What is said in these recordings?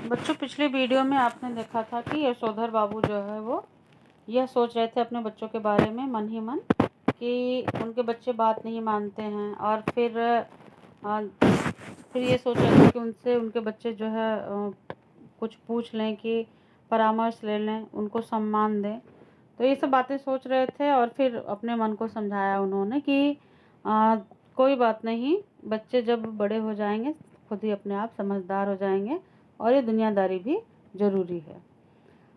बच्चों, पिछले वीडियो में आपने देखा था कि यशोधर बाबू जो है वो यह सोच रहे थे अपने बच्चों के बारे में मन ही मन कि उनके बच्चे बात नहीं मानते हैं, और फिर ये सोच रहे थे कि उनसे उनके बच्चे जो है कुछ पूछ लें, कि परामर्श ले लें, उनको सम्मान दें। तो ये सब बातें सोच रहे थे और फिर अपने मन को समझाया उन्होंने कि कोई बात नहीं, बच्चे जब बड़े हो जाएंगे खुद ही अपने आप समझदार हो जाएंगे, और ये दुनियादारी भी ज़रूरी है।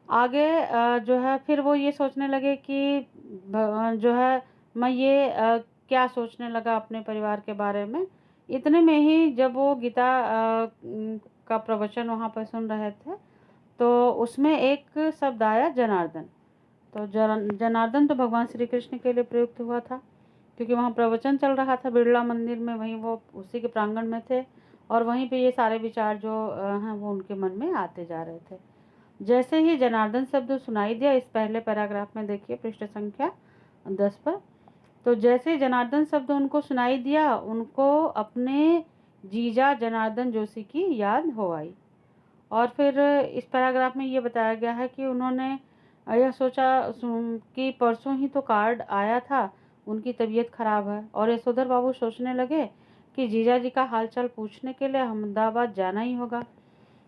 आगे जो है फिर वो ये सोचने लगे कि जो है मैं ये क्या सोचने लगा अपने परिवार के बारे में। इतने में ही जब वो गीता का प्रवचन वहाँ पर सुन रहे थे, तो उसमें एक शब्द आया, जनार्दन। तो जनार्दन तो भगवान श्री कृष्ण के लिए प्रयुक्त हुआ था, क्योंकि वहाँ प्रवचन चल रहा था बिरला मंदिर में, वहीं वो उसी के प्रांगण में थे, और वहीं पे ये सारे विचार जो हैं वो उनके मन में आते जा रहे थे। जैसे ही जनार्दन शब्द सुनाई दिया, इस पहले पैराग्राफ में देखिए पृष्ठ संख्या 10 पर, तो जैसे जनार्दन शब्द उनको सुनाई दिया, उनको अपने जीजा जनार्दन जोशी की याद हो आई। और फिर इस पैराग्राफ में ये बताया गया है कि उन्होंने यह सोचा कि परसों ही तो कार्ड आया था, उनकी तबीयत खराब है, और यशोधर बाबू सोचने लगे कि जीजा जी का हालचाल पूछने के लिए अहमदाबाद जाना ही होगा।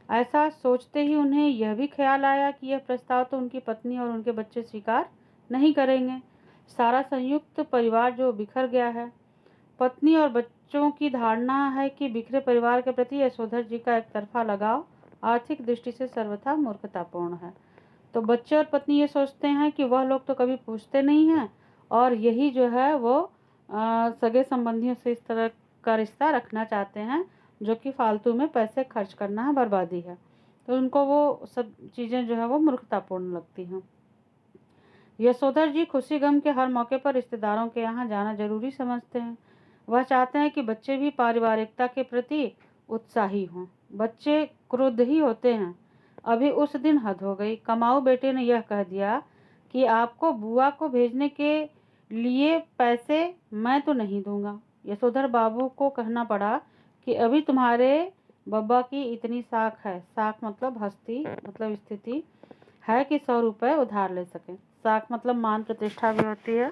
ऐसा सोचते ही उन्हें यह भी ख्याल आया कि यह प्रस्ताव तो उनकी पत्नी और उनके बच्चे स्वीकार नहीं करेंगे। सारा संयुक्त परिवार जो बिखर गया है। पत्नी और बच्चों की धारणा है कि बिखरे परिवार के प्रति यशोधर जी का एक तरफा लगाव आर्थिक दृष्टि से सर्वथा मूर्खतापूर्ण है। तो बच्चे और पत्नी ये सोचते हैं कि वह लोग तो कभी पूछते नहीं हैं, और यही जो है वो सगे संबंधियों से इस तरह का रिश्ता रखना चाहते हैं, जो कि फालतू में पैसे खर्च करना है, बर्बादी है। तो उनको वो सब चीज़ें जो है वो मूर्खतापूर्ण लगती हैं। यशोधर जी खुशी गम के हर मौके पर रिश्तेदारों के यहाँ जाना जरूरी समझते हैं। वह चाहते हैं कि बच्चे भी पारिवारिकता के प्रति उत्साही हों। बच्चे क्रुद्ध ही होते हैं। अभी उस दिन हद हो गई। कमाऊ बेटे ने यह कह दिया कि आपको बुआ को भेजने के लिए पैसे मैं तो नहीं दूंगा। यशोधर बाबू को कहना पड़ा कि अभी तुम्हारे बब्बा की इतनी साख है, साख मतलब हस्ती, मतलब स्थिति है कि 100 रुपये उधार ले सकें। साख मतलब मान प्रतिष्ठा भी होती है।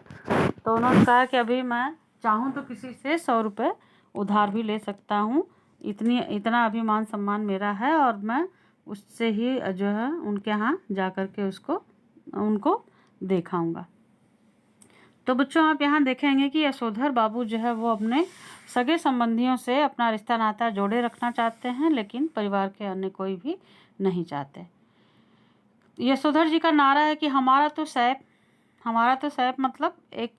तो उन्होंने कहा कि अभी मैं चाहूँ तो किसी से 100 रुपये उधार भी ले सकता हूँ, इतना अभी मान सम्मान मेरा है, और मैं उससे ही जो है उनके यहाँ जा कर के उनको दिखाऊंगा। तो बच्चों, आप यहाँ देखेंगे कि यशोधर बाबू जो है वो अपने सगे संबंधियों से अपना रिश्ता नाता जोड़े रखना चाहते हैं, लेकिन परिवार के अन्य कोई भी नहीं चाहते। यशोधर जी का नारा है कि हमारा तो सैफ मतलब एक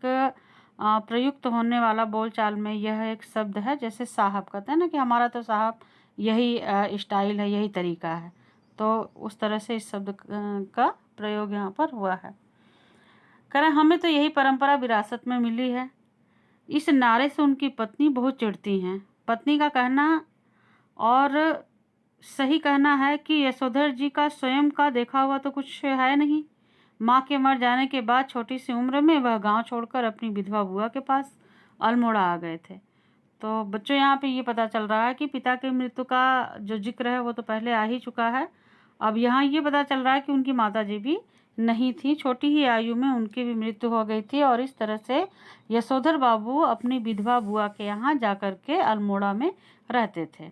प्रयुक्त होने वाला बोलचाल में यह एक शब्द है, जैसे साहब कहते हैं ना कि हमारा तो साहब, यही स्टाइल है, यही तरीका है। तो उस तरह से इस शब्द का प्रयोग यहाँ पर हुआ है। कह रहे हमें तो यही परंपरा विरासत में मिली है। इस नारे से उनकी पत्नी बहुत चिढ़ती हैं। पत्नी का कहना और सही कहना है कि यशोधर जी का स्वयं का देखा हुआ तो कुछ है नहीं। माँ के मर जाने के बाद छोटी सी उम्र में वह गांव छोड़कर अपनी विधवा बुआ के पास अल्मोड़ा आ गए थे। तो बच्चों, यहाँ पे ये पता चल रहा है कि पिता की मृत्यु का जो जिक्र है वो तो पहले आ ही चुका है। अब यहाँ ये पता चल रहा है कि उनकी माताजी भी नहीं थी, छोटी ही आयु में उनकी भी मृत्यु हो गई थी, और इस तरह से यशोधर बाबू अपनी विधवा बुआ के यहाँ जा कर के अल्मोड़ा में रहते थे।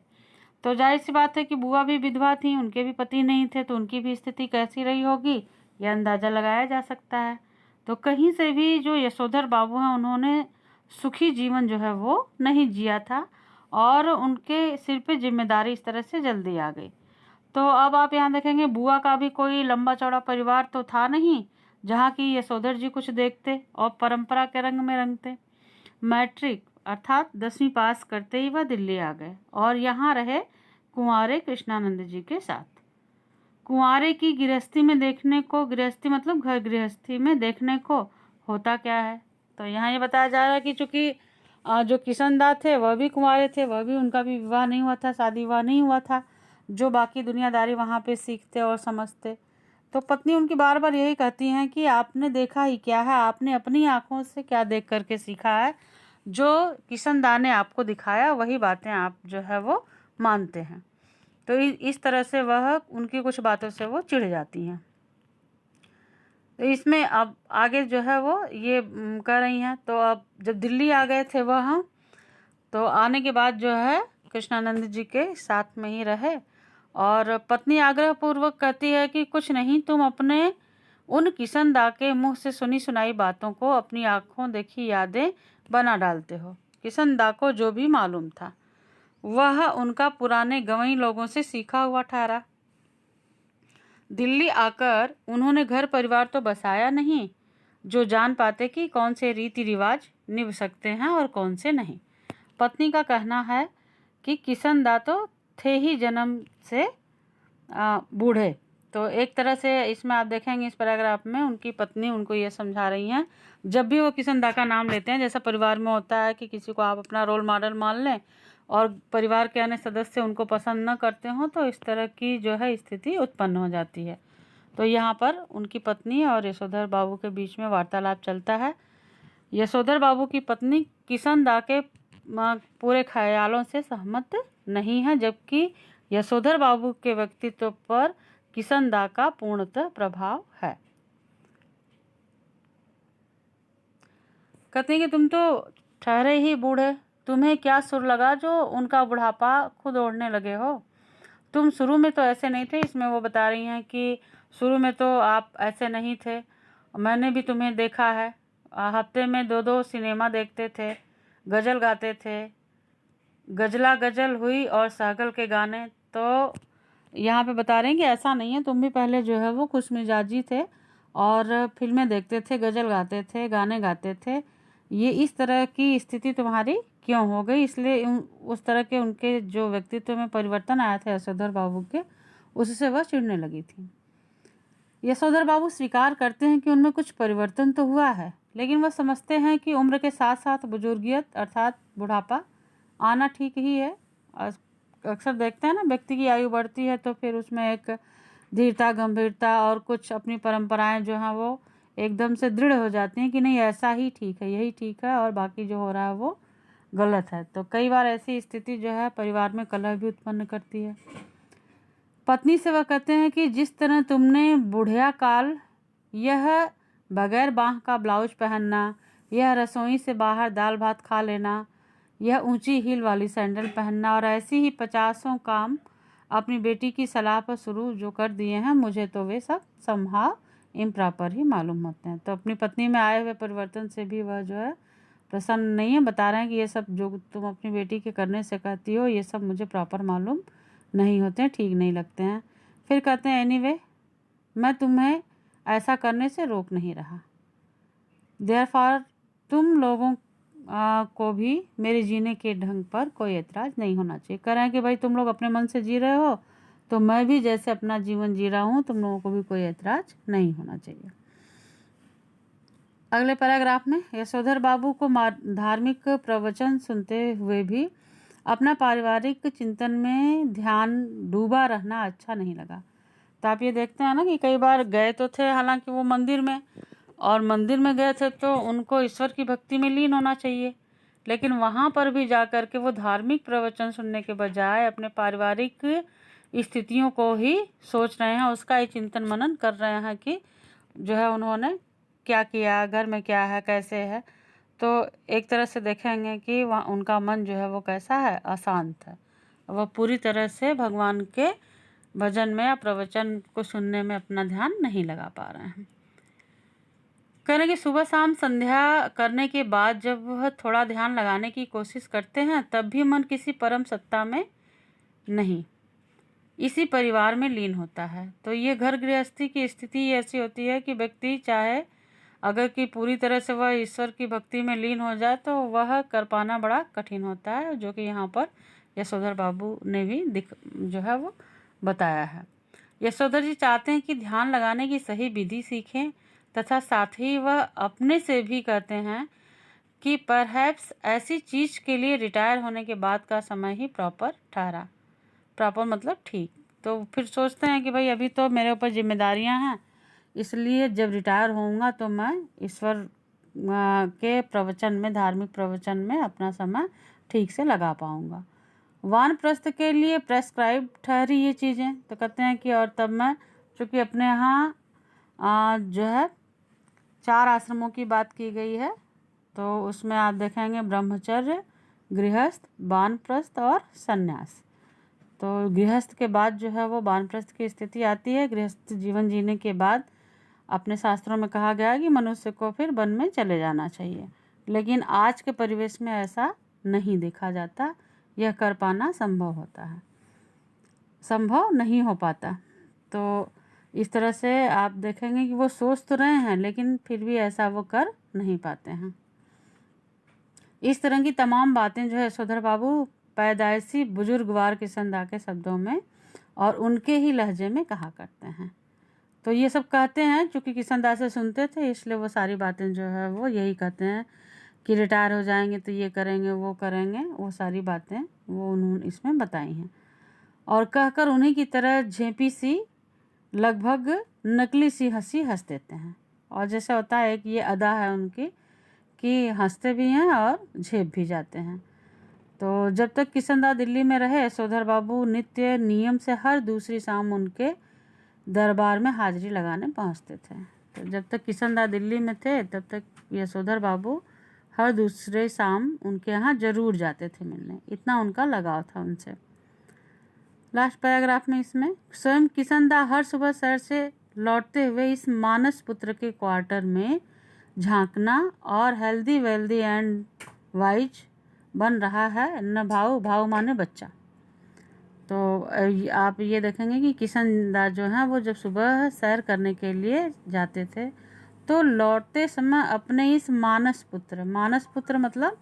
तो जाहिर सी बात है कि बुआ भी विधवा थी, उनके भी पति नहीं थे, तो उनकी भी स्थिति कैसी रही होगी यह अंदाज़ा लगाया जा सकता है। तो कहीं से भी जो यशोधर बाबू हैं उन्होंने सुखी जीवन जो है वो नहीं जिया था, और उनके सिर पे जिम्मेदारी इस तरह से जल्दी आ गई। तो अब आप यहाँ देखेंगे बुआ का भी कोई लंबा चौड़ा परिवार तो था नहीं जहाँ की यशोधर जी कुछ देखते और परंपरा के रंग में रंगते। मैट्रिक अर्थात 10वीं पास करते ही वह दिल्ली आ गए और यहाँ रहे कुंवारे कृष्णानंद जी के साथ। कुंवारे की गृहस्थी में देखने को, गृहस्थी मतलब घर गृहस्थी में देखने को होता क्या है, तो यहाँ ये बताया जा रहा है कि चूँकि जो किशनदा थे वह भी कुंवारे थे, वह भी, उनका भी विवाह नहीं हुआ था, शादी विवाह नहीं हुआ था, जो बाकी दुनियादारी वहाँ पे सीखते और समझते। तो पत्नी उनकी बार बार यही कहती हैं कि आपने देखा ही क्या है, आपने अपनी आँखों से क्या देख करके सीखा है, जो किशनदा ने आपको दिखाया वही बातें आप जो है वो मानते हैं। तो इस तरह से वह उनकी कुछ बातों से वो चिढ़ जाती हैं। तो इसमें अब आगे जो है वो ये कर रही हैं। तो अब जब दिल्ली आ गए थे वह, तो आने के बाद जो है कृष्णानंद जी के साथ में ही रहे, और पत्नी आग्रह पूर्वक कहती है कि कुछ नहीं, तुम अपने उन किशन दा के मुंह से सुनी सुनाई बातों को अपनी आंखों देखी यादें बना डालते हो। किशन दा को जो भी मालूम था वह उनका पुराने गंवई लोगों से सीखा हुआ ठहरा। दिल्ली आकर उन्होंने घर परिवार तो बसाया नहीं जो जान पाते कि कौन से रीति रिवाज निभ सकते हैं और कौन से नहीं। पत्नी का कहना है कि किशन दा तो थे ही जन्म से बूढ़े। तो एक तरह से इसमें आप देखेंगे इस पैराग्राफ में उनकी पत्नी उनको ये समझा रही हैं, जब भी वो किशन दा का नाम लेते हैं, जैसा परिवार में होता है कि किसी को आप अपना रोल मॉडल मान लें और परिवार के अन्य सदस्य उनको पसंद न करते हों, तो इस तरह की जो है स्थिति उत्पन्न हो जाती है। तो यहाँ पर उनकी पत्नी और यशोधर बाबू के बीच में वार्तालाप चलता है। यशोधर बाबू की पत्नी किशन दा के पूरे ख्यालों से सहमत नहीं है, जबकि यशोधर बाबू के व्यक्तित्व पर किशन दा का पूर्णतः प्रभाव है। कहते हैं कि तुम तो ठहरे ही बूढ़े, तुम्हें क्या सुर लगा जो उनका बुढ़ापा खुद ओढ़ने लगे हो। तुम शुरू में तो ऐसे नहीं थे। इसमें वो बता रही हैं कि शुरू में तो आप ऐसे नहीं थे, मैंने भी तुम्हें देखा है। हफ्ते में 2-2 सिनेमा देखते थे, गज़ल गाते थे, गजला गजल हुई और सहगल के गाने। तो यहाँ पे बता रहे हैं कि ऐसा नहीं है, तुम भी पहले जो है वो खुश मिजाजी थे और फिल्में देखते थे, गज़ल गाते थे, गाने गाते थे। ये इस तरह की स्थिति तुम्हारी क्यों हो गई, इसलिए उस तरह के उनके जो व्यक्तित्व में परिवर्तन आया था यशोधर बाबू के, उससे वह चिढ़ने लगी थी। यशोधर बाबू स्वीकार करते हैं कि उनमें कुछ परिवर्तन तो हुआ है, लेकिन वह समझते हैं कि उम्र के साथ साथ बुजुर्गियत अर्थात बुढ़ापा आना ठीक ही है। अक्सर देखते हैं ना, व्यक्ति की आयु बढ़ती है तो फिर उसमें एक धीरता, गंभीरता और कुछ अपनी परंपराएं जो हैं वो एकदम से दृढ़ हो जाती हैं कि नहीं ऐसा ही ठीक है, यही ठीक है और बाकी जो हो रहा है वो गलत है। तो कई बार ऐसी स्थिति जो है परिवार में कलह भी उत्पन्न करती है। पत्नी से वह कहते हैं कि जिस तरह तुमने बुढ़िया काल यह बगैर बाँह का ब्लाउज पहनना, यह रसोई से बाहर दाल भात खा लेना, यह ऊंची हील वाली सैंडल पहनना और ऐसी ही 50 काम अपनी बेटी की सलाह पर शुरू जो कर दिए हैं, मुझे तो वे सब समहाउ इम्प्रॉपर ही मालूम होते हैं। तो अपनी पत्नी में आए हुए परिवर्तन से भी वह जो है प्रसन्न नहीं है। बता रहे हैं कि ये सब जो तुम अपनी बेटी के करने से कहती हो ये सब मुझे प्रॉपर मालूम नहीं होते हैं, ठीक नहीं लगते हैं। फिर कहते हैं एनीवे मैं तुम्हें ऐसा करने से रोक नहीं रहा, देयरफॉर तुम लोगों को भी मेरे जीने के ढंग पर कोई एतराज़ नहीं होना चाहिए। कह रहे हैं कि भाई तुम लोग अपने मन से जी रहे हो तो मैं भी जैसे अपना जीवन जी रहा हूँ, तुम लोगों को भी कोई एतराज़ नहीं होना चाहिए। अगले पैराग्राफ में यशोधर बाबू को धार्मिक प्रवचन सुनते हुए भी अपना पारिवारिक चिंतन में ध्यान डूबा रहना अच्छा नहीं लगा। तो आप ये देखते हैं ना कि कई बार गए तो थे हालांकि वो मंदिर में, और मंदिर में गए थे तो उनको ईश्वर की भक्ति में लीन होना चाहिए, लेकिन वहाँ पर भी जा कर के वो धार्मिक प्रवचन सुनने के बजाय अपने पारिवारिक स्थितियों को ही सोच रहे हैं, उसका ही चिंतन मनन कर रहे हैं कि जो है उन्होंने क्या किया, घर में क्या है, कैसे है। तो एक तरह से देखेंगे कि वहाँ उनका मन जो है वो कैसा है, अशांत है। वह पूरी तरह से भगवान के भजन में या प्रवचन को सुनने में अपना ध्यान नहीं लगा पा रहे हैं। कह रहे हैं कि सुबह शाम संध्या करने के बाद जब वह थोड़ा ध्यान लगाने की कोशिश करते हैं तब भी मन किसी परम सत्ता में नहीं, इसी परिवार में लीन होता है। तो ये घर गृहस्थी की स्थिति ऐसी होती है कि व्यक्ति चाहे अगर कि पूरी तरह से वह ईश्वर की भक्ति में लीन हो जाए तो वह कर पाना बड़ा कठिन होता है, जो कि यहाँ पर यशोधर बाबू ने भी जो है वो बताया है। यशोधर जी चाहते हैं कि ध्यान लगाने की सही विधि सीखें तथा साथ ही वह अपने से भी कहते हैं कि परहैप्स ऐसी चीज़ के लिए रिटायर होने के बाद का समय ही प्रॉपर ठहरा। प्रॉपर मतलब ठीक। तो फिर सोचते हैं कि भाई अभी तो मेरे ऊपर जिम्मेदारियां हैं, इसलिए जब रिटायर होऊंगा तो मैं ईश्वर के प्रवचन में, धार्मिक प्रवचन में अपना समय ठीक से लगा पाऊंगा। वानप्रस्थ के लिए प्रेस्क्राइब ठहरी ये चीज़ें। तो कहते हैं कि और तब मैं, चूँकि अपने यहाँ जो है 4 आश्रमों की बात की गई है, तो उसमें आप देखेंगे ब्रह्मचर्य, गृहस्थ, वानप्रस्थ और सन्यास। तो गृहस्थ के बाद जो है वो वानप्रस्थ की स्थिति आती है। गृहस्थ जीवन जीने के बाद अपने शास्त्रों में कहा गया है कि मनुष्य को फिर वन में चले जाना चाहिए, लेकिन आज के परिवेश में ऐसा नहीं देखा जाता। यह कर पाना संभव नहीं हो पाता। तो इस तरह से आप देखेंगे कि वो सोच तो रहे हैं, लेकिन फिर भी ऐसा वो कर नहीं पाते हैं। इस तरह की तमाम बातें जो है यशोधर बाबू पैदाइशी बुजुर्गवार किशनदा के शब्दों में और उनके ही लहजे में कहा करते हैं। तो ये सब कहते हैं, चूँकि किशनदा से सुनते थे, इसलिए वो सारी बातें जो है वो यही कहते हैं कि रिटायर हो जाएंगे तो ये करेंगे वो करेंगे, वो सारी बातें वो उन्होंने इसमें बताई हैं। और कहकर उन्हीं की तरह झेपी सी, लगभग नकली सी हंसी हंस देते हैं। और जैसे होता है कि ये अदा है उनकी कि हंसते भी हैं और झेप भी जाते हैं। तो जब तक किशनदा दिल्ली में रहे, यशोधर बाबू नित्य नियम से हर दूसरी शाम उनके दरबार में हाजिरी लगाने पहुंचते थे। तो जब तक किशनदा दिल्ली में थे, तब तक यशोधर बाबू हर दूसरे शाम उनके यहाँ ज़रूर जाते थे मिलने, इतना उनका लगाव था उनसे। लास्ट पैराग्राफ में इसमें स्वयं किशनदा हर सुबह शहर से लौटते हुए इस मानस पुत्र के क्वार्टर में झांकना और हेल्दी वेल्दी एंड वाइज बन रहा है न भाव, भाव माने बच्चा। तो आप ये देखेंगे कि किशनदा जो है वो जब सुबह सैर करने के लिए जाते थे, तो लौटते समय अपने इस मानस पुत्र मतलब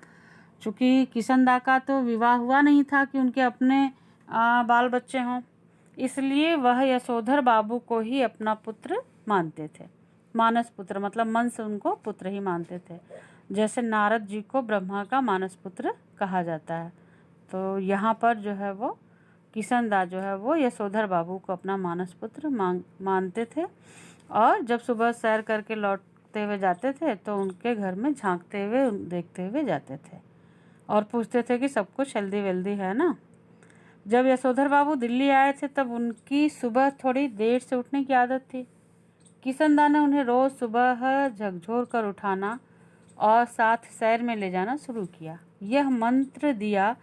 चूँकि किशनदा का तो विवाह हुआ नहीं था कि उनके अपने बाल बच्चे हों, इसलिए वह यशोधर बाबू को ही अपना पुत्र मानते थे। मानस पुत्र मतलब मन से उनको पुत्र ही मानते थे, जैसे नारद जी को ब्रह्मा का मानस पुत्र कहा जाता है। तो यहाँ पर जो है वो किशनदा जो है वो यशोधर बाबू को अपना मानस पुत्र मानते थे। और जब सुबह सैर करके लौटते हुए जाते थे तो उनके घर में झांकते हुए देखते हुए जाते थे और पूछते थे कि सब कुछ हेल्दी वेल्दी है ना। जब यशोधर बाबू दिल्ली आए थे तब उनकी सुबह थोड़ी देर से उठने की आदत थी। किशनदा ने उन्हें रोज़ सुबह झकझोर कर उठाना और साथ सैर में ले जाना शुरू किया। यह मंत्र दिया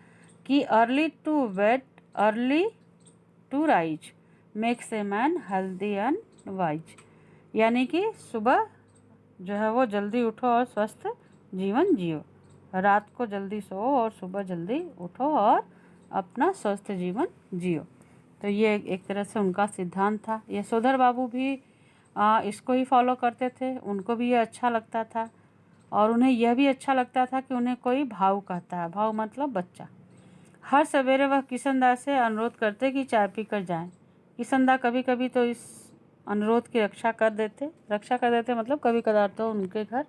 कि early to bed early to rise makes a man healthy and wise, यानी कि सुबह जो है वो जल्दी उठो और स्वस्थ जीवन जियो, रात को जल्दी सो और सुबह जल्दी उठो और अपना स्वस्थ जीवन जियो। तो ये एक तरह से उनका सिद्धांत था। यशोधर बाबू भी इसको ही फॉलो करते थे। उनको भी ये अच्छा लगता था और उन्हें यह भी अच्छा लगता था कि उन्हें कोई भाऊ कहता है। भाऊ मतलब बच्चा। हर सवेरे वह किशनदा से अनुरोध करते कि चाय पी कर जाएँ। किशनदा कभी कभी तो इस अनुरोध की रक्षा कर देते मतलब कभी कदार तो उनके घर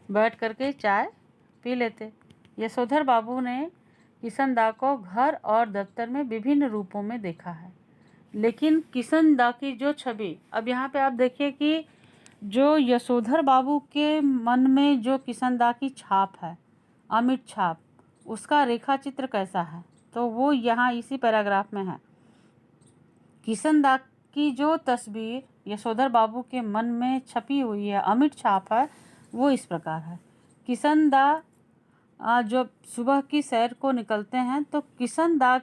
बैठ करके चाय पी लेते। यशोधर बाबू ने किशनदा को घर और दफ्तर में विभिन्न रूपों में देखा है, लेकिन किशनदा की जो छवि, अब यहाँ पे आप देखिए कि जो यशोधर बाबू के मन में जो किशनदा की छाप है, अमिट छाप, उसका रेखा चित्र कैसा है, तो वो यहाँ इसी पैराग्राफ में है। किशनदा की जो तस्वीर यशोधर बाबू के मन में छपी हुई है, अमिट छाप है, वो इस प्रकार है। किशनदा जब सुबह की सैर को निकलते हैं तो किशनदा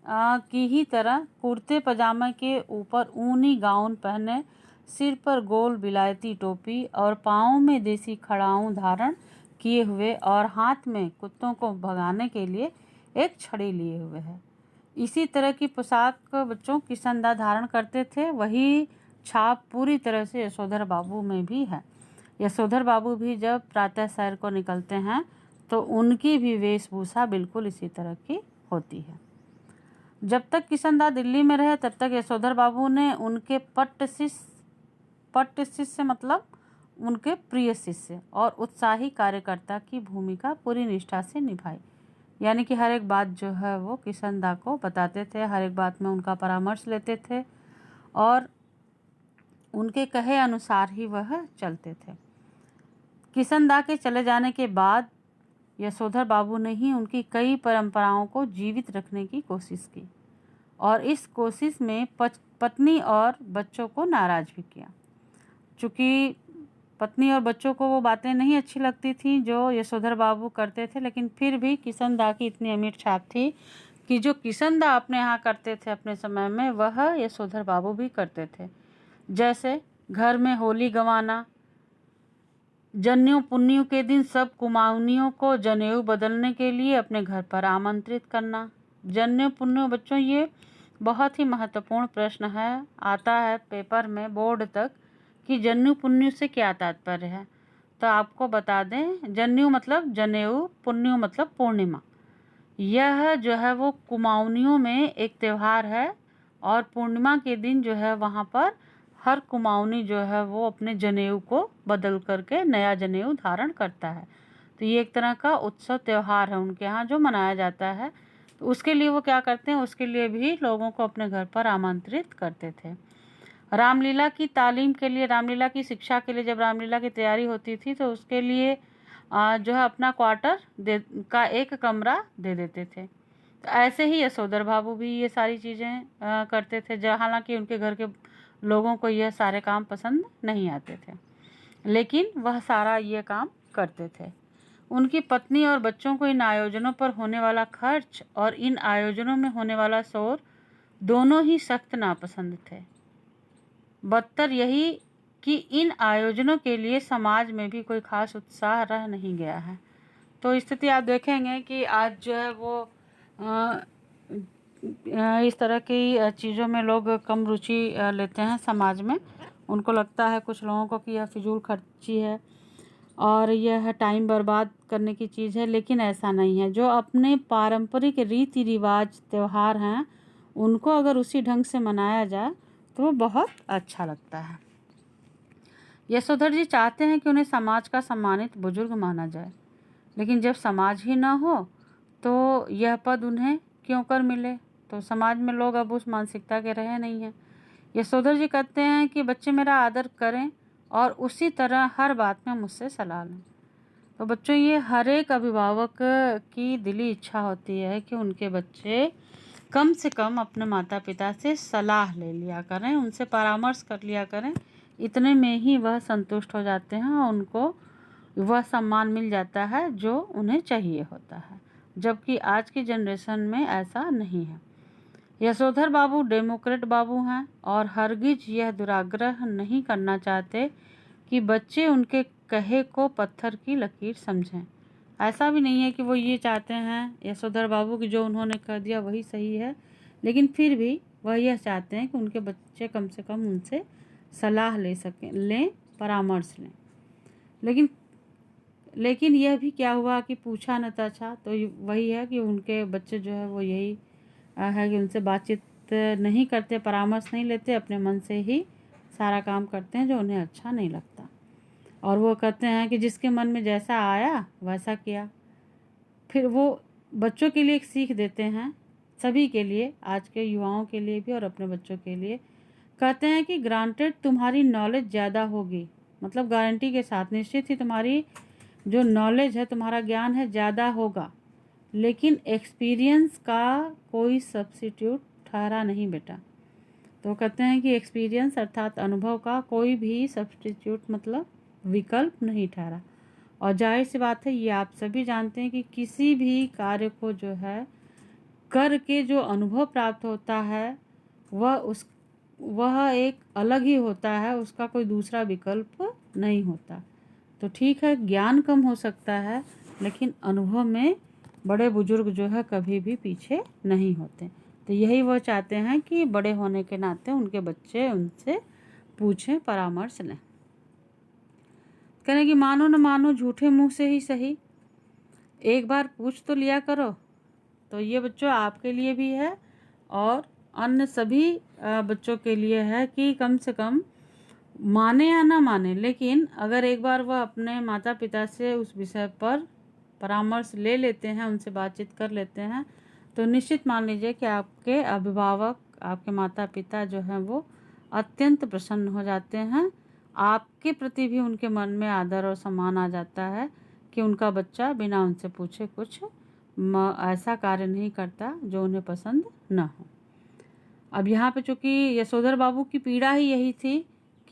की ही तरह कुर्ते पजामे के ऊपर ऊनी गाउन पहने, सिर पर गोल विलायती टोपी और पाँव में देसी खड़ाऊँ धारण किए हुए और हाथ में कुत्तों को भगाने के लिए एक छड़ी लिए हुए है। इसी तरह की पोशाक बच्चों किशनदा धारण करते थे। वही छाप पूरी तरह से यशोधर बाबू में भी है। यशोधर बाबू भी जब प्रातः सैर को निकलते हैं तो उनकी भी वेशभूषा बिल्कुल इसी तरह की होती है। जब तक किशनदा दिल्ली में रहे तब तक यशोधर बाबू ने उनके पट्ट शिष्य मतलब उनके प्रिय शिष्य और उत्साही कार्यकर्ता की भूमिका पूरी निष्ठा से निभाई। यानी कि हर एक बात जो है वो किशनदा को बताते थे, हर एक बात में उनका परामर्श लेते थे और उनके कहे अनुसार ही वह चलते थे। किशनदा के चले जाने के बाद यशोधर बाबू ने ही उनकी कई परंपराओं को जीवित रखने की कोशिश की और इस कोशिश में पत्नी और बच्चों को नाराज़ भी किया। चूँकि पत्नी और बच्चों को वो बातें नहीं अच्छी लगती थी जो यशोधर बाबू करते थे, लेकिन फिर भी किशन दा की इतनी अमीर छाप थी कि जो किशन दा अपने यहाँ करते थे अपने समय में, वह यशोधर बाबू भी करते थे। जैसे घर में होली गंवाना, जनेऊ पुन्नियों के दिन सब कुमाऊनियों को जनेऊ बदलने के लिए अपने घर पर आमंत्रित करना। जनेऊ पुन्नियों बच्चों, ये बहुत ही महत्वपूर्ण प्रश्न है, आता है पेपर में बोर्ड तक कि जनेऊ पुन्नियों से क्या तात्पर्य है। तो आपको बता दें, जनेऊ मतलब जनेऊ, पुन्नियों मतलब पूर्णिमा। यह जो है वो कुमाऊनियों में एक त्यौहार है और पूर्णिमा के दिन जो है वहाँ पर हर कुमाऊनी जो है वो अपने जनेऊ को बदल करके नया जनेऊ धारण करता है। तो ये एक तरह का उत्सव त्यौहार है उनके यहाँ जो मनाया जाता है। तो उसके लिए वो क्या करते हैं, उसके लिए भी लोगों को अपने घर पर आमंत्रित करते थे। रामलीला की तालीम के लिए, रामलीला की शिक्षा के लिए जब रामलीला की तैयारी होती थी तो उसके लिए जो है अपना क्वार्टर का एक कमरा दे देते थे। तो ऐसे ही यशोधर बाबू भी ये सारी चीज़ें करते थे, जहाँ हालांकि उनके घर के लोगों को यह सारे काम पसंद नहीं आते थे, लेकिन वह सारा ये काम करते थे। उनकी पत्नी और बच्चों को इन आयोजनों पर होने वाला खर्च और इन आयोजनों में होने वाला शोर दोनों ही सख्त नापसंद थे। बदतर यही कि इन आयोजनों के लिए समाज में भी कोई खास उत्साह रह नहीं गया है। तो स्थिति आप देखेंगे कि आज जो है वो इस तरह की चीज़ों में लोग कम रुचि लेते हैं समाज में। उनको लगता है कुछ लोगों को कि यह फिजूल खर्ची है और यह टाइम बर्बाद करने की चीज़ है, लेकिन ऐसा नहीं है। जो अपने पारंपरिक रीति रिवाज त्यौहार हैं उनको अगर उसी ढंग से मनाया जाए तो वो बहुत अच्छा लगता है। यशोधर जी चाहते हैं कि उन्हें समाज का सम्मानित बुजुर्ग माना जाए, लेकिन जब समाज ही ना हो तो यह पद उन्हें क्यों कर मिले। तो समाज में लोग अब उस मानसिकता के रहे नहीं हैं। यशोधर जी कहते हैं कि बच्चे मेरा आदर करें और उसी तरह हर बात में मुझसे सलाह लें। तो बच्चों, ये हर एक अभिभावक की दिली इच्छा होती है कि उनके बच्चे कम से कम अपने माता पिता से सलाह ले लिया करें, उनसे परामर्श कर लिया करें। इतने में ही वह संतुष्ट हो जाते हैं और उनको वह सम्मान मिल जाता है जो उन्हें चाहिए होता है, जबकि आज की जनरेशन में ऐसा नहीं है। यशोधर बाबू डेमोक्रेट बाबू हैं और हरगिज यह दुराग्रह नहीं करना चाहते कि बच्चे उनके कहे को पत्थर की लकीर समझें। ऐसा भी नहीं है कि वो ये चाहते हैं यशोधर बाबू कि जो उन्होंने कह दिया वही सही है, लेकिन फिर भी वह यह चाहते हैं कि उनके बच्चे कम से कम उनसे सलाह ले सकें, लें, परामर्श लें। लेकिन यह भी क्या हुआ कि पूछा न तछा। तो वही है कि उनके बच्चे जो है वो यही है कि उनसे बातचीत नहीं करते, परामर्श नहीं लेते, अपने मन से ही सारा काम करते हैं जो उन्हें अच्छा नहीं लगता। और वो कहते हैं कि जिसके मन में जैसा आया वैसा किया। फिर वो बच्चों के लिए एक सीख देते हैं, सभी के लिए, आज के युवाओं के लिए भी और अपने बच्चों के लिए। कहते हैं कि ग्रांटेड तुम्हारी नॉलेज ज़्यादा होगी, मतलब गारंटी के साथ निश्चित ही तुम्हारी जो नॉलेज है, तुम्हारा ज्ञान है, ज़्यादा होगा, लेकिन एक्सपीरियंस का कोई सब्स्टिट्यूट ठहरा नहीं बेटा। तो कहते हैं कि एक्सपीरियंस अर्थात अनुभव का कोई भी सब्स्टिट्यूट मतलब विकल्प नहीं ठहरा। और जाहिर सी बात है, ये आप सभी जानते हैं कि किसी भी कार्य को जो है करके जो अनुभव प्राप्त होता है वह एक अलग ही होता है, उसका कोई दूसरा विकल्प नहीं होता। तो ठीक है, ज्ञान कम हो सकता है, लेकिन अनुभव में बड़े बुजुर्ग जो है कभी भी पीछे नहीं होते। तो यही वो चाहते हैं कि बड़े होने के नाते उनके बच्चे उनसे पूछें, परामर्श लें। कहें कि मानो न मानो, झूठे मुंह से ही सही, एक बार पूछ तो लिया करो। तो ये बच्चों आपके लिए भी है और अन्य सभी बच्चों के लिए है कि कम से कम माने या ना माने, लेकिन अगर एक बार वह अपने माता पिता से उस विषय पर परामर्श ले लेते हैं, उनसे बातचीत कर लेते हैं, तो निश्चित मान लीजिए कि आपके अभिभावक, आपके माता पिता जो हैं वो अत्यंत प्रसन्न हो जाते हैं। आपके प्रति भी उनके मन में आदर और सम्मान आ जाता है कि उनका बच्चा बिना उनसे पूछे कुछ ऐसा कार्य नहीं करता जो उन्हें पसंद न हो। अब यहाँ पे चूँकि यशोधर बाबू की पीड़ा ही यही थी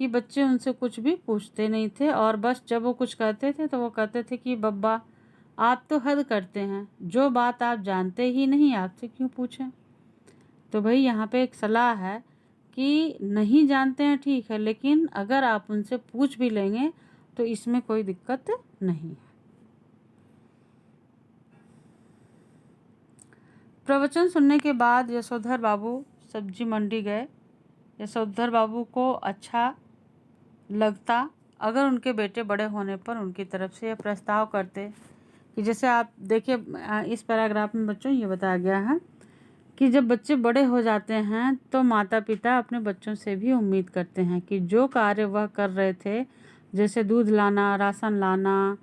कि बच्चे उनसे कुछ भी पूछते नहीं थे, और बस जब वो कुछ कहते थे तो वो कहते थे कि बब्बा आप तो हद करते हैं, जो बात आप जानते ही नहीं आपसे क्यों पूछें। तो भाई यहाँ पे एक सलाह है कि नहीं जानते हैं ठीक है, लेकिन अगर आप उनसे पूछ भी लेंगे तो इसमें कोई दिक्कत नहीं है। प्रवचन सुनने के बाद यशोधर बाबू सब्जी मंडी गए। यशोधर बाबू को अच्छा लगता अगर उनके बेटे बड़े होने पर उनकी तरफ से यह प्रस्ताव करते कि जैसे आप देखिए इस पैराग्राफ में बच्चों ये बताया गया है कि जब बच्चे बड़े हो जाते हैं तो माता पिता अपने बच्चों से भी उम्मीद करते हैं कि जो कार्य वह कर रहे थे, जैसे दूध लाना, राशन लाना,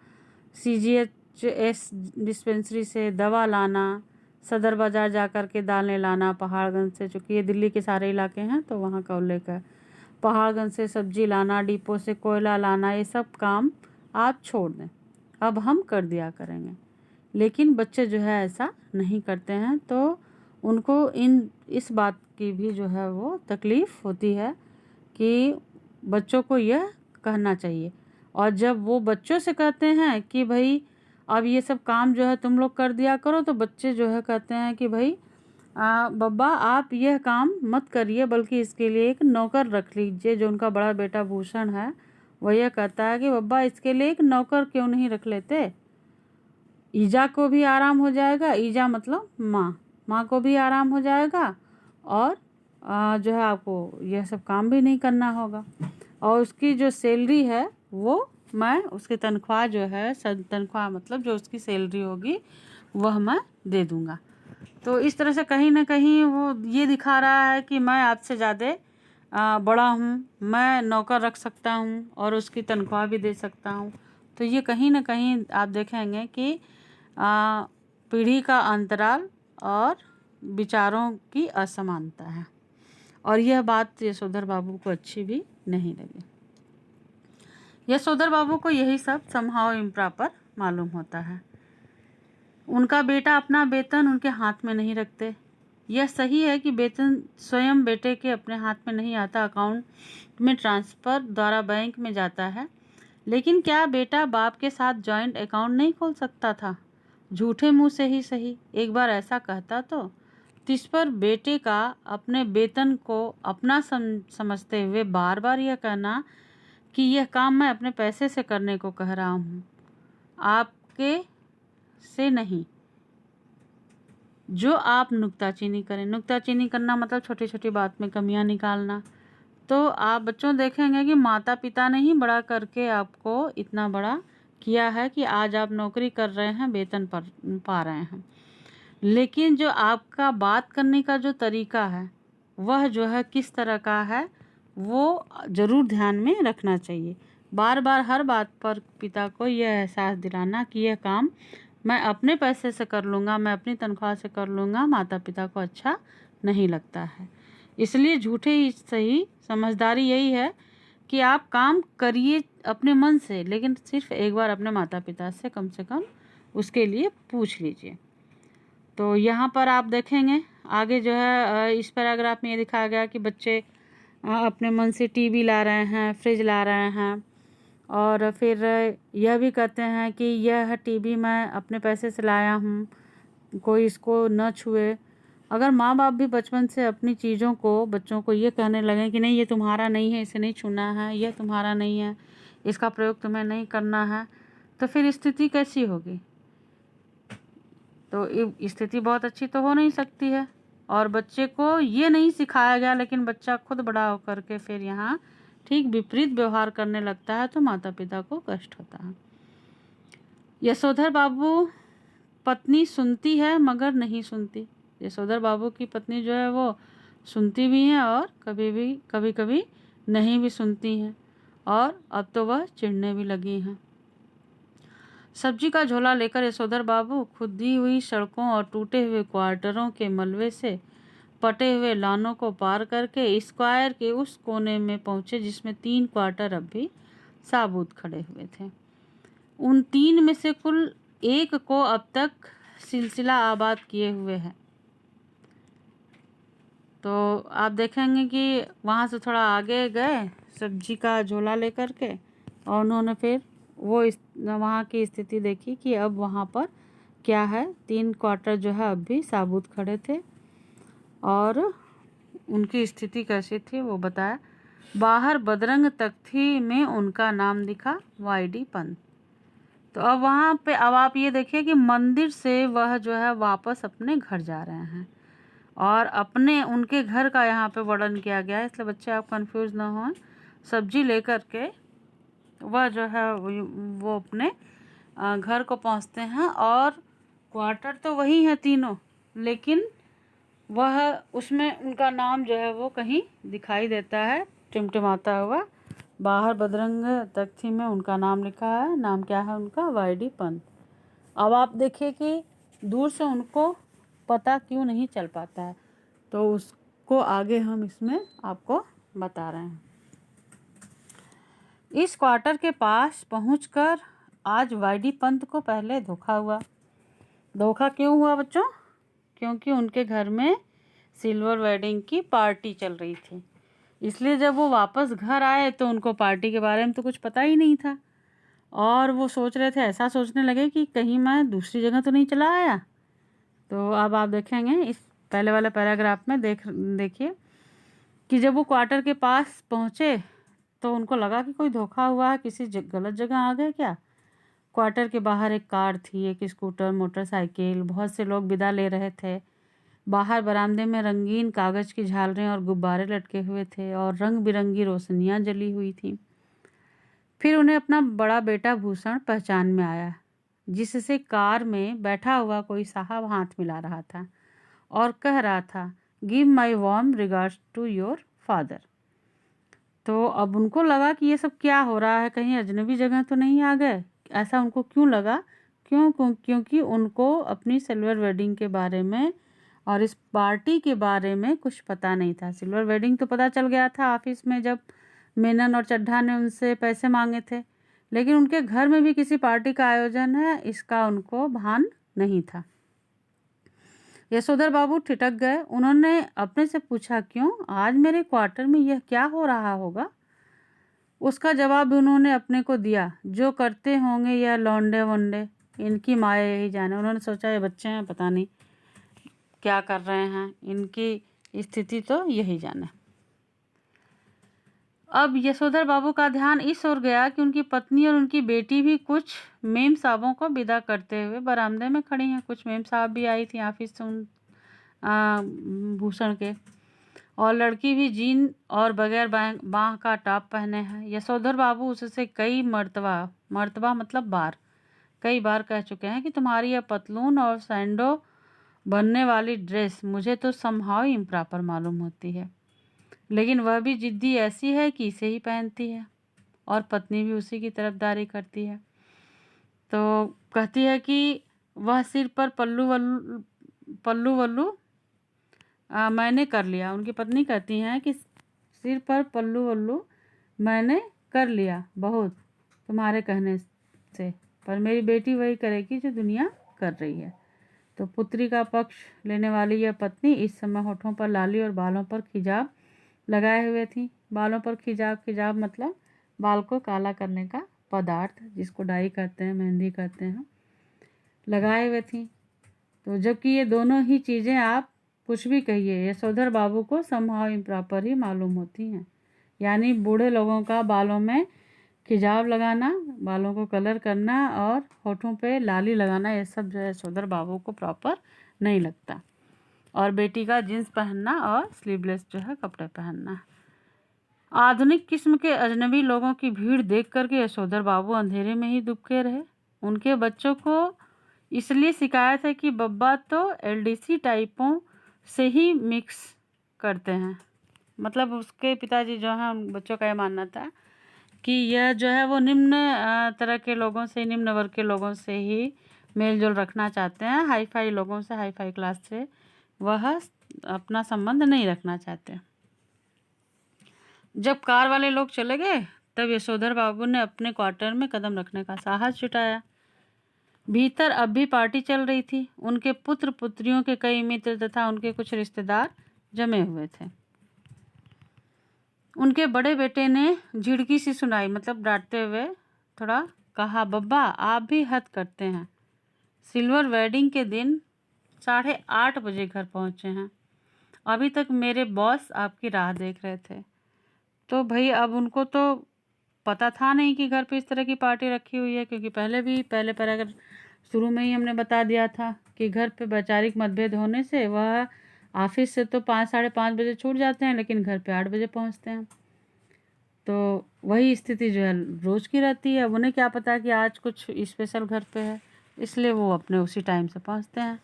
CGHS डिस्पेंसरी से दवा लाना, सदर बाज़ार जा कर के दालें लाना, पहाड़गंज से, चूँकि ये दिल्ली के सारे इलाके हैं तो वहाँ का उल्लेख है, पहाड़गंज से सब्जी लाना, डिपो से कोयला लाना, ये सब काम आप छोड़ दें, अब हम कर दिया करेंगे। लेकिन बच्चे जो है ऐसा नहीं करते हैं, तो उनको इस बात की भी जो है वो तकलीफ़ होती है कि बच्चों को यह कहना चाहिए। और जब वो बच्चों से कहते हैं कि भाई अब ये सब काम जो है तुम लोग कर दिया करो, तो बच्चे जो है कहते हैं कि भाई बब्बा आप यह काम मत करिए, बल्कि इसके लिए एक नौकर रख लीजिए। जो उनका बड़ा बेटा भूषण है वह यह कहता है कि बब्बा इसके लिए एक नौकर क्यों नहीं रख लेते, ईजा को भी आराम हो जाएगा, ईजा मतलब माँ को भी आराम हो जाएगा, और जो है आपको यह सब काम भी नहीं करना होगा, और उसकी जो सैलरी है वो मैं उसकी तनख्वाह जो है तनख्वाह मतलब जो उसकी सैलरी होगी वह मैं दे दूँगा। तो इस तरह से कहीं ना कहीं वो ये दिखा रहा है कि मैं आपसे ज़्यादा बड़ा हूँ, मैं नौकर रख सकता हूँ और उसकी तनख्वाह भी दे सकता हूँ। तो ये कहीं ना कहीं आप देखेंगे कि पीढ़ी का अंतराल और विचारों की असमानता है, और यह बात यशोधर बाबू को अच्छी भी नहीं लगी। यशोधर बाबू को यही सब समहाउ इम्प्रॉपर मालूम होता है। उनका बेटा अपना वेतन उनके हाथ में नहीं रखते। यह सही है कि वेतन स्वयं बेटे के अपने हाथ में नहीं आता, अकाउंट में ट्रांसफ़र द्वारा बैंक में जाता है, लेकिन क्या बेटा बाप के साथ जॉइंट अकाउंट नहीं खोल सकता था? झूठे मुंह से ही सही एक बार ऐसा कहता तो इस पर बेटे का अपने वेतन को अपना समझते हुए बार बार यह कहना कि यह काम मैं अपने पैसे से करने को कह रहा हूँ, आपके से नहीं, जो आप नुक्ताचीनी करें। नुक्ताचीनी करना मतलब छोटी छोटी बात में कमियां निकालना। तो आप बच्चों देखेंगे कि माता पिता ने ही बड़ा करके आपको इतना बड़ा किया है कि आज आप नौकरी कर रहे हैं, वेतन पर पा रहे हैं, लेकिन जो आपका बात करने का जो तरीका है वह जो है किस तरह का है वो ज़रूर ध्यान में रखना चाहिए। बार बार हर बात पर पिता को यह एहसास दिलाना कि यह काम मैं अपने पैसे से कर लूँगा, मैं अपनी तनख्वाह से कर लूँगा, माता पिता को अच्छा नहीं लगता है। इसलिए झूठे ही सही समझदारी यही है कि आप काम करिए अपने मन से, लेकिन सिर्फ एक बार अपने माता पिता से कम उसके लिए पूछ लीजिए। तो यहाँ पर आप देखेंगे आगे जो है इस पैराग्राफ में ये दिखाया गया कि बच्चे अपने मन से टीवी ला रहे हैं, फ्रिज ला रहे हैं, और फिर यह भी कहते हैं कि यह टीवी मैं अपने पैसे से लाया हूँ, कोई इसको न छुए। अगर माँ बाप भी बचपन से अपनी चीज़ों को बच्चों को ये कहने लगे कि नहीं ये तुम्हारा नहीं है, इसे नहीं छूना है, यह तुम्हारा नहीं है, इसका प्रयोग तुम्हें नहीं करना है, तो फिर स्थिति कैसी होगी? तो स्थिति बहुत अच्छी तो हो नहीं सकती है। और बच्चे को ये नहीं सिखाया गया, लेकिन बच्चा खुद बड़ा होकर के फिर यहाँ ठीक विपरीत व्यवहार करने लगता है, तो माता पिता को कष्ट होता है। यशोधर बाबू पत्नी सुनती है मगर नहीं सुनती। यशोधर बाबू की पत्नी जो है वो सुनती भी हैं और कभी कभी नहीं भी सुनती हैं, और अब तो वह चिढ़ने भी लगी हैं। सब्जी का झोला लेकर यशोधर बाबू खुदी हुई सड़कों और टूटे हुए क्वार्टरों के मलबे से पटे हुए लानों को पार करके स्क्वायर के उस कोने में पहुंचे जिसमें 3 क्वार्टर अब भी साबुत खड़े हुए थे। उन 3 में से कुल एक को अब तक सिलसिला आबाद किए हुए है। तो आप देखेंगे कि वहाँ से थोड़ा आगे गए सब्जी का झोला लेकर के, और उन्होंने फिर वो वहाँ की स्थिति देखी कि अब वहाँ पर क्या है। 3 क्वार्टर जो है अब भी साबुत खड़े थे और उनकी स्थिति कैसी थी वो बताया। बाहर बदरंग तख्ती में उनका नाम दिखा, वाईडी पंत। तो अब वहाँ पे अब आप ये देखिए कि मंदिर से वह जो है वापस अपने घर जा रहे हैं और अपने उनके घर का यहाँ पे वर्णन किया गया है, इसलिए बच्चे आप कंफ्यूज ना हों। सब्जी लेकर के वह जो है वो अपने घर को पहुँचते हैं और क्वार्टर तो वही है तीनों, लेकिन वह उसमें उनका नाम जो है वो कहीं दिखाई देता है टिमटिमाता हुआ। बाहर बदरंग तख्ती में उनका नाम लिखा है, नाम क्या है उनका, वाईडी पंत। अब आप देखिए कि दूर से उनको पता क्यों नहीं चल पाता है, तो उसको आगे हम इसमें आपको बता रहे हैं। इस क्वार्टर के पास पहुंचकर आज वाईडी पंत को पहले धोखा हुआ। धोखा क्यों हुआ बच्चों? क्योंकि उनके घर में सिल्वर वेडिंग की पार्टी चल रही थी, इसलिए जब वो वापस घर आए तो उनको पार्टी के बारे में तो कुछ पता ही नहीं था और वो सोच रहे थे, ऐसा सोचने लगे कि कहीं मैं दूसरी जगह तो नहीं चला आया। तो अब आप देखेंगे इस पहले वाले पैराग्राफ में देखिए कि जब वो क्वार्टर के पास पहुँचे तो उनको लगा कि कोई धोखा हुआ है, किसी गलत जगह आ गए क्या। क्वार्टर के बाहर एक कार थी, एक स्कूटर, मोटरसाइकिल, बहुत से लोग विदा ले रहे थे। बाहर बरामदे में रंगीन कागज़ की झालरें और गुब्बारे लटके हुए थे और रंग बिरंगी रोशनियाँ जली हुई थीं। फिर उन्हें अपना बड़ा बेटा भूषण पहचान में आया, जिससे कार में बैठा हुआ कोई साहब हाथ मिला रहा था और कह रहा था, give my warm regards to your father. तो अब उनको लगा कि ये सब क्या हो रहा है, कहीं अजनबी जगह तो नहीं आ गए। ऐसा उनको क्यों लगा? क्योंकि उनको अपनी सिल्वर वेडिंग के बारे में और इस पार्टी के बारे में कुछ पता नहीं था। सिल्वर वेडिंग तो पता चल गया था ऑफिस में जब मेनन और चड्ढा ने उनसे पैसे मांगे थे, लेकिन उनके घर में भी किसी पार्टी का आयोजन है इसका उनको भान नहीं था। यशोधर बाबू ठिठक गए। उन्होंने अपने से पूछा, क्यों आज मेरे क्वार्टर में यह क्या हो रहा होगा? उसका जवाब उन्होंने अपने को दिया, जो करते होंगे यह लौंडे वोंडे, इनकी माया यही जाने। उन्होंने सोचा ये बच्चे हैं, पता नहीं क्या कर रहे हैं, इनकी स्थिति तो यही जाने। अब यशोधर बाबू का ध्यान इस ओर गया कि उनकी पत्नी और उनकी बेटी भी कुछ मेम साहबों को विदा करते हुए बरामदे में खड़ी हैं। कुछ मेम साहब भी आई थी ऑफिस से उन भूषण के, और लड़की भी जीन और बगैर बाह का टॉप पहने हैं। यशोधर बाबू उससे कई मर्तबा मतलब बार, कई बार कह चुके हैं कि तुम्हारी यह पतलून और सैंडो बनने वाली ड्रेस मुझे तो समहाउ इम्प्रॉपर मालूम होती है, लेकिन वह भी जिद्दी ऐसी है कि इसे ही पहनती है और पत्नी भी उसी की तरफदारी करती है। तो कहती है कि वह सिर पर पल्लू वल्लू मैंने कर लिया। उनकी पत्नी कहती हैं कि सिर पर पल्लू वल्लू मैंने कर लिया बहुत तुम्हारे कहने से, पर मेरी बेटी वही करेगी जो दुनिया कर रही है। तो पुत्री का पक्ष लेने वाली यह पत्नी इस समय होठों पर लाली और बालों पर खिजाब लगाए हुए थी। बालों पर खिजाब मतलब बाल को काला करने का पदार्थ, जिसको डाई करते हैं, मेहंदी करते हैं, लगाए हुए थी। तो जबकि ये दोनों ही चीज़ें आप कुछ भी कहिए, यशोधर बाबू को समहाउ इम्प्रॉपर ही मालूम होती हैं। यानी बूढ़े लोगों का बालों में खिजाब लगाना, बालों को कलर करना और होठों पे लाली लगाना, ये सब जो है यशोधर बाबू को प्रॉपर नहीं लगता। और बेटी का जीन्स पहनना और स्लीवलेस जो है कपड़े पहनना। आधुनिक किस्म के अजनबी लोगों की भीड़ देख करके यशोधर बाबू अंधेरे में ही दुबके रहे। उनके बच्चों को इसलिए शिकायत है कि बब्बा तो एलडीसी टाइपों से ही मिक्स करते हैं। मतलब उसके पिताजी जो हैं, उन बच्चों का यह मानना था कि यह जो है वो निम्न तरह के लोगों से, निम्न वर्ग के लोगों से ही मेल जोल रखना चाहते हैं। हाई फाई लोगों से, हाई फाई क्लास से वह अपना संबंध नहीं रखना चाहते। जब कार वाले लोग चले गए तब यशोधर बाबू ने अपने क्वार्टर में कदम रखने का साहस जुटाया। भीतर अब भी पार्टी चल रही थी। उनके पुत्र पुत्रियों के कई मित्र तथा उनके कुछ रिश्तेदार जमे हुए थे। उनके बड़े बेटे ने झिड़की सी सुनाई, मतलब डांटते हुए थोड़ा कहा, बब्बा आप भी हद करते हैं। सिल्वर वेडिंग के दिन 8:30 बजे घर पहुंचे हैं। अभी तक मेरे बॉस आपकी राह देख रहे थे। तो भाई अब उनको तो पता था नहीं कि घर पे इस तरह की पार्टी रखी हुई है, क्योंकि पहले पैराग्राफ शुरू में ही हमने बता दिया था कि घर पे वैचारिक मतभेद होने से वह ऑफिस से तो 5-5:30 बजे छूट जाते हैं, लेकिन घर पे 8 बजे पहुंचते हैं। तो वही स्थिति जो है रोज़ की रहती है। उन्हें क्या पता कि आज कुछ स्पेशल घर पे है, इसलिए वो अपने उसी टाइम से पहुंचते हैं।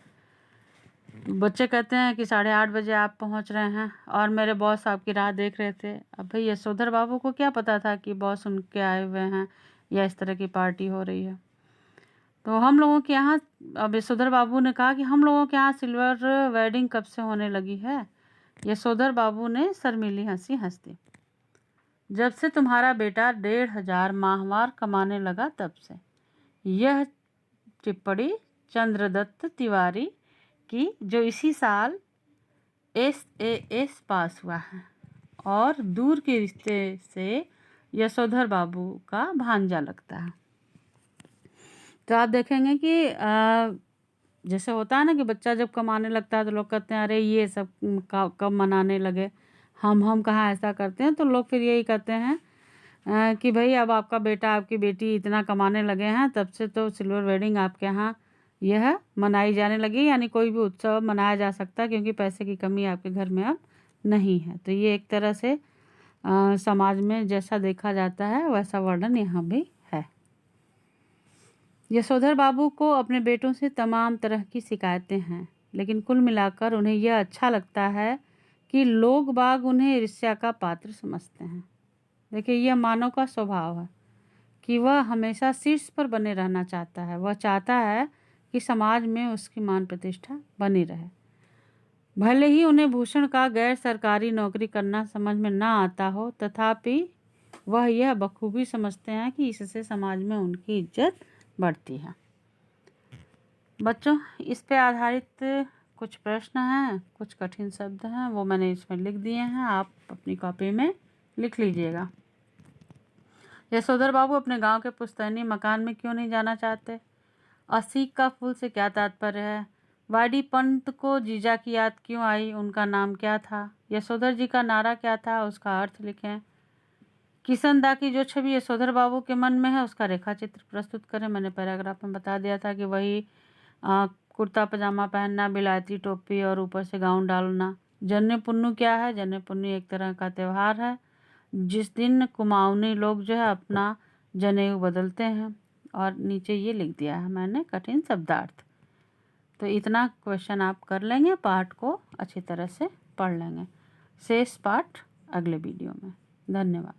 बच्चे कहते हैं कि 8:30 बजे आप पहुंच रहे हैं और मेरे बॉस आपकी राह देख रहे थे। अब भाई यशोधर बाबू को क्या पता था कि बॉस उनके आए हुए हैं या इस तरह की पार्टी हो रही है। तो हम लोगों के यहाँ, अब यशोधर बाबू ने कहा कि हम लोगों के यहाँ सिल्वर वेडिंग कब से होने लगी है। यशोधर बाबू ने शर्मीली हंसी हंस दी। जब से तुम्हारा बेटा 1,500 माहवार कमाने लगा तब से। यह टिप्पणी चंद्रदत्त तिवारी की, जो इसी साल SAS पास हुआ है और दूर के रिश्ते से यशोधर बाबू का भांजा लगता है। तो आप देखेंगे कि जैसे होता है ना कि बच्चा जब कमाने लगता है तो लोग कहते हैं अरे ये सब कब मनाने लगे, हम कहाँ ऐसा करते हैं। तो लोग फिर यही कहते हैं कि भाई अब आपका बेटा आपकी बेटी इतना कमाने लगे हैं, तब से तो सिल्वर वेडिंग आपके यहाँ यह मनाई जाने लगी, यानी कोई भी उत्सव मनाया जा सकता है, क्योंकि पैसे की कमी आपके घर में अब नहीं है। तो ये एक तरह से समाज में जैसा देखा जाता है वैसा वर्णन यहाँ भी है। यशोधर बाबू को अपने बेटों से तमाम तरह की शिकायतें हैं, लेकिन कुल मिलाकर उन्हें यह अच्छा लगता है कि लोग बाग उन्हें ईर्ष्या का पात्र समझते हैं। देखिए, यह मानव का स्वभाव है कि वह हमेशा शीर्ष पर बने रहना चाहता है। वह चाहता है कि समाज में उसकी मान प्रतिष्ठा बनी रहे। भले ही उन्हें भूषण का गैर सरकारी नौकरी करना समझ में ना आता हो, तथापि वह यह बखूबी समझते हैं कि इससे समाज में उनकी इज्जत बढ़ती है। बच्चों, इस पे आधारित कुछ प्रश्न हैं, कुछ कठिन शब्द हैं, वो मैंने इसमें लिख दिए हैं, आप अपनी कॉपी में लिख लीजिएगा। यशोधर बाबू अपने गांव के पुश्तैनी मकान में क्यों नहीं जाना चाहते? असीक का फूल से क्या तात्पर्य है? वाडी पंत को जीजा की याद क्यों आई? उनका नाम क्या था? यशोधर जी का नारा क्या था? उसका अर्थ लिखें। किशन दा की जो छवि यशोधर बाबू के मन में है उसका रेखा चित्र प्रस्तुत करें। मैंने पैराग्राफ में बता दिया था कि वही कुर्ता पजामा पहनना, बिलायती टोपी और ऊपर से गाउन डालना। जन्ने पुन्नू क्या है? जन्ने पुन्नू एक तरह का त्यौहार है जिस दिन कुमाऊनी लोग जो है अपना जनेऊ बदलते हैं। और नीचे ये लिख दिया है मैंने कठिन शब्दार्थ। तो इतना क्वेश्चन आप कर लेंगे, पाठ को अच्छी तरह से पढ़ लेंगे। शेष पाठ अगले वीडियो में। धन्यवाद।